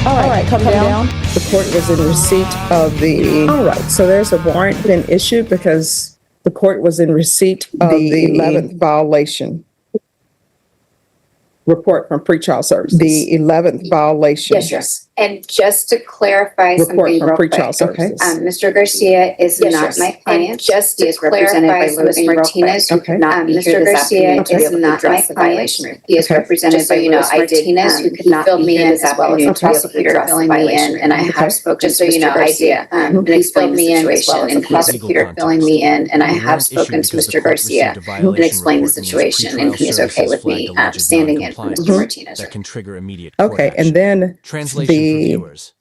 All right, come down. The court was in receipt of the, all right, so there's a warrant been issued because the court was in receipt of the 11th violation. Report from pretrial services. The 11th violation. Yes. And just to clarify something real quick, Mr. Garcia is not my client. Just to clarify something Martinez, who could not be here this afternoon to be able to address the violation. He is represented by Louis Martinez, who could not be here this afternoon to be able to address the violation. And I have spoken to Mr. Garcia and explained the situation, and prosecutor filling me in, and I have spoken to Mr. Garcia and explained the situation, and he is okay with me standing in for Mr. Martinez. That can trigger immediate okay, and then translation for viewers.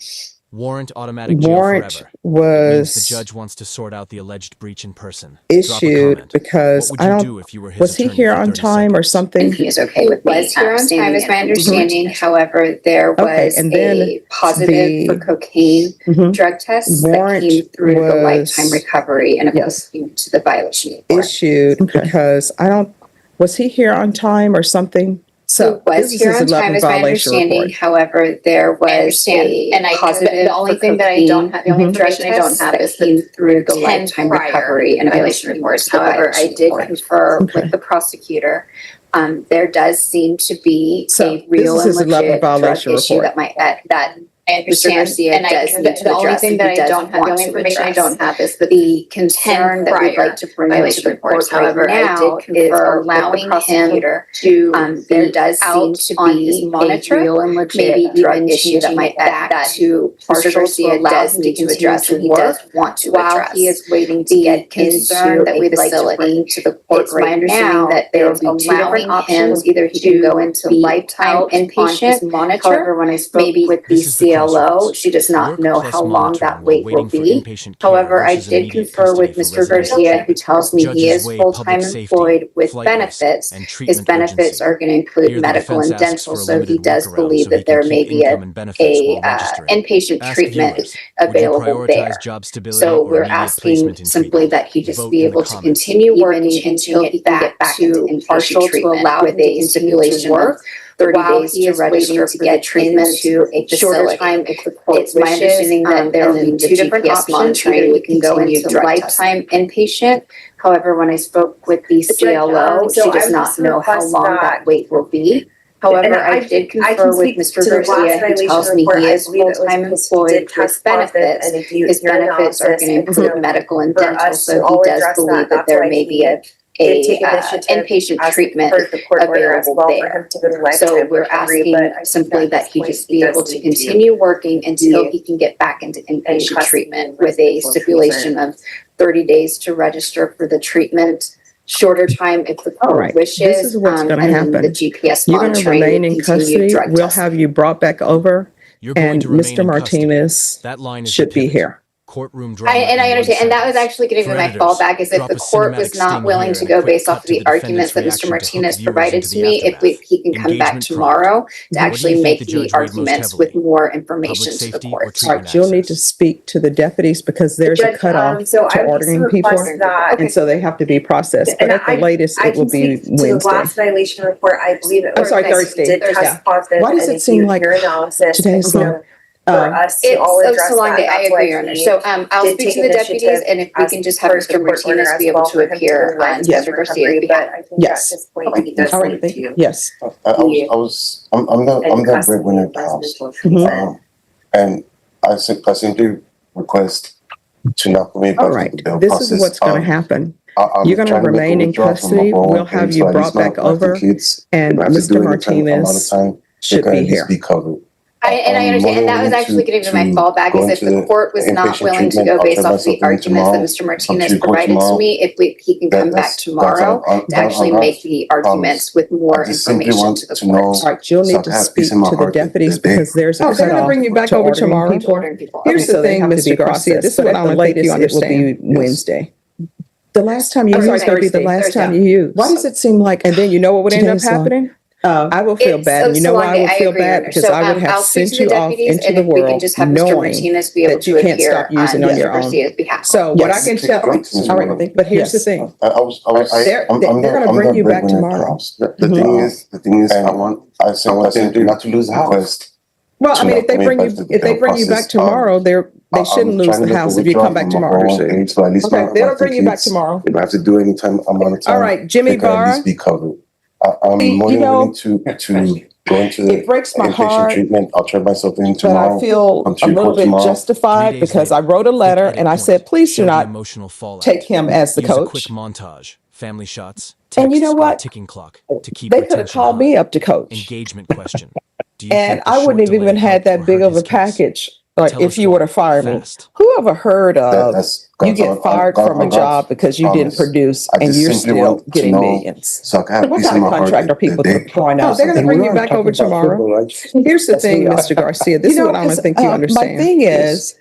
Warrant automatic jail forever. Was the judge wants to sort out the alleged breach in person. Issued because I don't. Was he here on time or something? And he is okay with me. Was here on time, is my understanding. However, there was a positive for cocaine drug test that came through the lifetime recovery and opposed to the violation report. Issued because I don't. Was he here on time or something? So was here on time is my understanding. However, there was a positive. The only thing that I don't have, the only information I don't have is came through the lifetime recovery and violation reports. However, I did confer with the prosecutor. There does seem to be a real and legit drug issue that I understand, and the only thing that I don't have, the only information I don't have is the concern that we'd like to bring into the court. However, I did confer allowing him to, there does seem to be a real and legit drug issue that might back to partial to allow him to address, and he does want to address. While he is waiting to get concerned that we'd like to bring to the court right now, that there will be two different options. Either he can go into lifetime inpatient monitor. However, when I spoke with the CLO, she does not know how long that wait will be. However, I did confer with Mr. Garcia, who tells me he is full-time employed with benefits. His benefits are going to include medical and dental, so he does believe that there may be a inpatient treatment available there. So we're asking simply that he just be able to continue working until he can get back to partial to allow with a stipulation of 30 days to register to get treatment to a shorter time if the court wishes. It's my understanding that there will be two different options. We can go into lifetime inpatient. However, when I spoke with the CLO, she does not know how long that wait will be. However, I did confer with Mr. Garcia, who tells me he is full-time employed with benefits. His benefits are going to include medical and dental, so he does believe that there may be a inpatient treatment available there. So we're asking simply that he just be able to continue working until he can get back into inpatient treatment with a stipulation of 30 days to register for the treatment. Shorter time if the court wishes. This is what's going to happen. The GPS you're going to remain in custody. We'll have you brought back over, and Mr. Martinez should be here. Courtroom and I understand, and that was actually going to be my fallback, is if the court was not willing to go based off of the arguments that Mr. Martinez provided to me, if he can come back tomorrow to actually make the arguments with more information to the court. All right, you'll need to speak to the deputies because there's a cutoff to ordering people, and so they have to be processed. But at the latest, it will be Wednesday. The last violation report, I believe it was Thursday. Why does it seem like today's long? For us to all address so long day. I agree, Your Honor. So I'll speak to the deputies, and if we can just have Mr. Martinez be able to appear on Mr. Garcia's behalf. Yes. All right. Yes. I'm the breadwinner of the house, and I simply request to not put me back. All right. This is what's going to happen. You're going to remain in custody. We'll have you brought back over, and Mr. Martinez should be here. And I understand, and that was actually going to be my fallback, is if the court was not willing to go based off the arguments that Mr. Martinez provided to me, if he can come back tomorrow to actually make the arguments with more information to the court. All right, you'll need to speak to the deputies because there's a cutoff. They're going to bring you back over tomorrow. Here's the thing, Mr. Garcia, this is what the latest it will be Wednesday. The last time you used will be the last time you used. Why does it seem like, and then you know what would end up happening? I will feel bad. And you know why I will feel bad? Because I would have sent you off into the world knowing that you can't stop using on your own. So what I can tell, all right, but here's the thing. They're going to bring you back tomorrow. The thing is, I want simply not to lose the house. Well, I mean, if they bring you back tomorrow, they shouldn't lose the house if you come back tomorrow. So at least Okay, they'll bring you back tomorrow. They don't have to do any amount of time. All right, Jimmy They can at Barr. least be covered. I'm more than willing to go into the It breaks my inpatient heart treatment. I'll turn myself in that tomorrow. I feel Come to a your little court bit tomorrow. justified 3 days because I later, wrote a letter quick and I edit said, point. please do Show the not emotional fallout. take him as the Use a quick coach. montage, family shots, And you texts know on a what? ticking clock to keep They could have retention called high. me up to coach. Engagement question. Do you And think the I wouldn't short have even delay had helped that or big hurt of a his case? package. Like Tell if us you why. were to fire me, Fast. who ever heard of That's you God's get fired God- from a God's job because you didn't promise. produce I and just you're simply still want to getting know millions? So I can have What peace kind in of my heart. contract are people that they- throwing out? They're going to And bring we you are back over talking about tomorrow. football, right? Here's the thing, Mr. Garcia. This is what I don't think you understand. My thing is,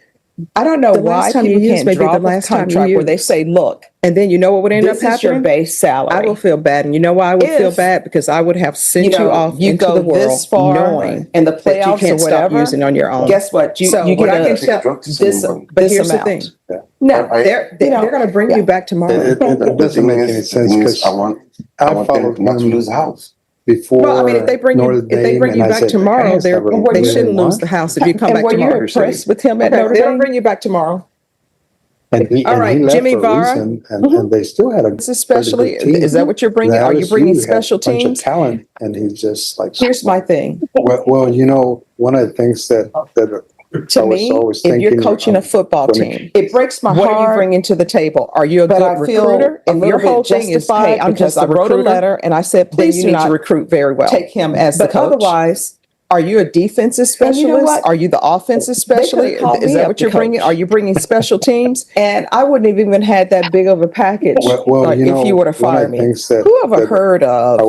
I don't know why people can't draw up a contract where they say, look, and then you know what would end up happening? This is your base salary. I will feel bad. And you know why I would feel bad? Because I would have sent you off into the world this far knowing and the playoffs or whatever using on your own. Guess what? You get I can this, take drugs to this someone. but here's the thing. Yeah. No, I- they're going to bring you back tomorrow. It doesn't make any sense because I want I them followed not to him lose the house. before. Well, I mean, if they bring you back tomorrow, they shouldn't lose the house if you come back tomorrow. Were you impressed with him at Notre Dame? They'll bring you back tomorrow. And he left Jimmy for a Barr. reason, and they still had a Especially, pretty good team. is that what you're bringing? The Are you LSU bringing had special a bunch of teams? talent, and he's just like. Here's my thing. Well, one of the things that To me, if you're coaching a football team, it breaks my heart. What are you bringing to the table? Are you a good recruiter? If your whole thing is, hey, I'm just I wrote a letter and I said, please do not recruit very well. Take him as the coach. Otherwise, are you a defensive specialist? Are you the offensive specialist? Is that what you're bringing? Are you bringing special teams? And I wouldn't have even had that big of a package if you were to fire me. Who ever heard of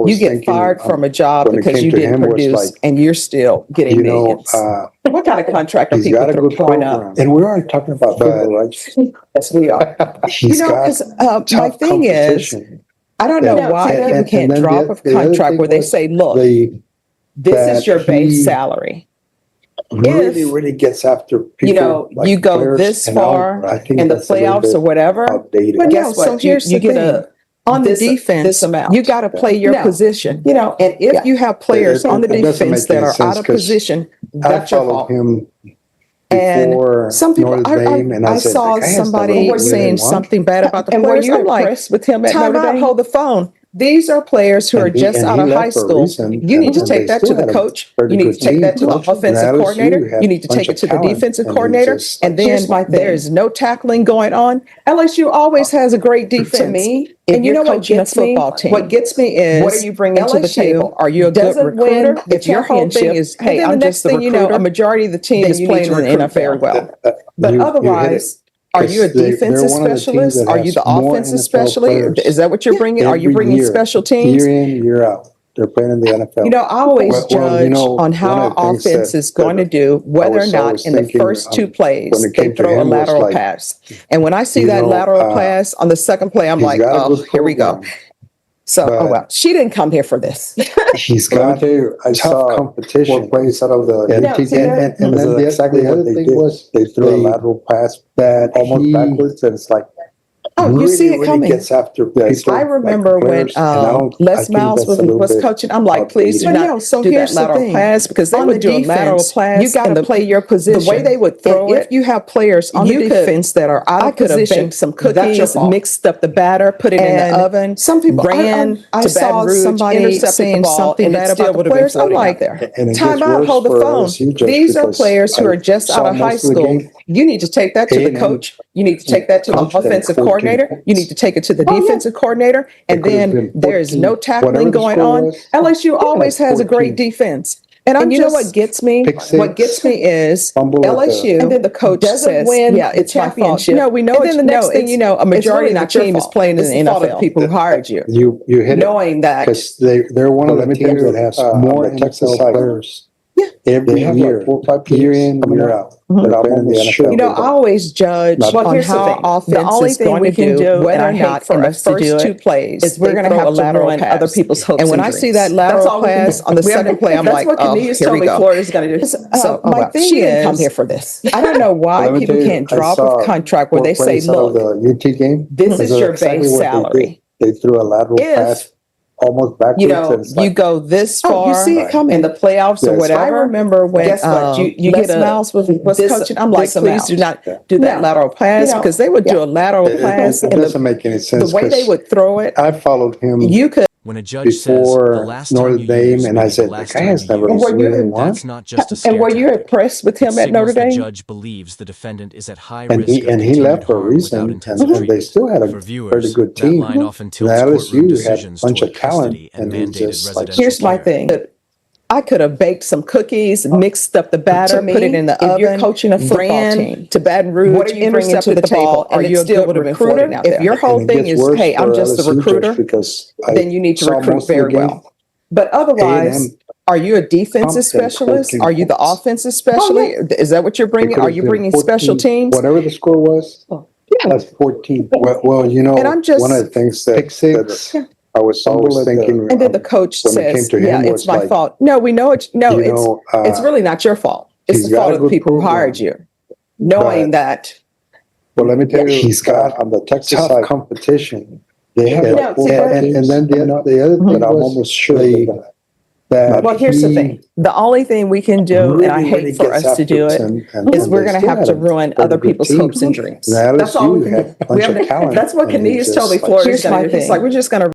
you get fired from a job because you didn't produce and you're still getting millions? What kind of contract are people throwing up? And we aren't talking about football, right? Yes, we are. Because my thing is, I don't know why people can't drop a contract where they say, look, this is your base salary. Really gets after people. You go this far in the playoffs or whatever. But guess what? You get on the defense, you got to play your position. And if you have players on the defense that are out of position, that's your fault. And some people, I saw somebody saying something bad about the players. I'm like, with him at Notre Dame, hold the phone. These are players who are just out of high school. You need to take that to the coach. You need to take that to the offensive coordinator. You need to take it to the defensive coordinator. And then there is no tackling going on. LSU always has a great defense. To me, and you know what gets me? What gets me is, what are you bringing to the table? Are you a good recruiter? If your whole thing is, hey, I'm just the recruiter, a majority of the team is playing in the NFL very well. But otherwise, are you a defensive specialist? Are you the offensive specialist? Is that what you're bringing? Are you bringing special teams? Year in, year out. They're playing in the NFL. I always judge on how our offense is going to do, whether or not in the first two plays they throw a lateral pass. And when I see that lateral pass on the second play, I'm like, oh, here we go. So, she didn't come here for this. He's got tough competition. 4 plays out of the and then the other thing was they threw a lateral pass that almost backwards, and it's like, you see it coming. Gets after people, I remember when Les Miles was coaching. I'm like, please do not do that lateral pass, because they would do a lateral pass. You got to play your position. The way they would throw it, if you have players on the defense that are out of position, some cookies, mixed up the batter, put it in the oven. Some people ran to Baton Rouge, somebody saying something bad about the players. I'm like, time out, hold the phone. These are players who are just out of high school. You need to take that to the coach. You need to take that to the offensive coordinator. You need to take it to the defensive coordinator. And then there is no tackling going on. LSU always has a great defense. And you know what gets me? What gets me is LSU, and then the coach says, yeah, it's my fault. No, we know it's, and then the next thing you know, a majority of the team is playing in the NFL. People who hired you. You hit knowing that. Because they're one of the teams that has more Texas players. Every year, 4 or 5 year in, year out. I always judge on how offense is going to do, whether or not in the first 2 plays is we're going to have to ruin other people's hopes. And when I see that lateral pass on the second play, I'm like, oh, here we go. Florida's going to do. So my thing is, she didn't come here for this. I don't know why people can't drop a contract where they say, look, the UT game. This is your base salary. They threw a lateral pass almost backwards. you know, you go this far. you see it coming in the playoffs or Yes. whatever. I remember when Guess what? you Les get Miles was coaching. I'm like, please do not do that No. lateral pass, You know, because they would do a lateral pass, It and doesn't make any the sense. way they 'cause would throw it, I followed him you could. When a judge says the before last time Notre you Dame, use, and I meaning the said, the last guy time has you never use, really won. that's not just a scare And were you tactic. impressed with him It at Notre signals the Dame? judge believes the defendant is at high And risk he of and he continued left for a harm reason, without and intensive they treatment. still had a For pretty viewers, good that team. line often The tilts courtroom LSU had a decisions bunch toward of talent, custody and and he mandated just like residential Here's my care. thing. I could have baked some cookies, mixed up the batter, put it in the oven. If you're coaching a football team to Baton Rouge, what are you bringing to the table? Are you still a recruiter? If your whole thing is, hey, I'm just the recruiter, because then you need to recruit very well. But otherwise, are you a defensive specialist? Are you the offensive specialist? Is that what you're bringing? Are you bringing special teams? Whatever the score was, that's 14. Well, you know, And I'm just- one of the things that I was always thinking. And then the coach when it came says, to him yeah, was it's my like, fault. No, we know it's, no, you know, it's really not your fault. It's he's the fault got a of the good people who program, hired you. Knowing that. Well, let me tell you, He's got on the Texas tough side competition. They have You know, see, and then the other thing I'm almost sure that Well, here's the thing. The only thing we can do, and I hate for us to do it, is we're going to have to ruin other people's hopes and dreams. That's all we can do. That's what Cornelius told me Florida's going to do. He's like, we're just going to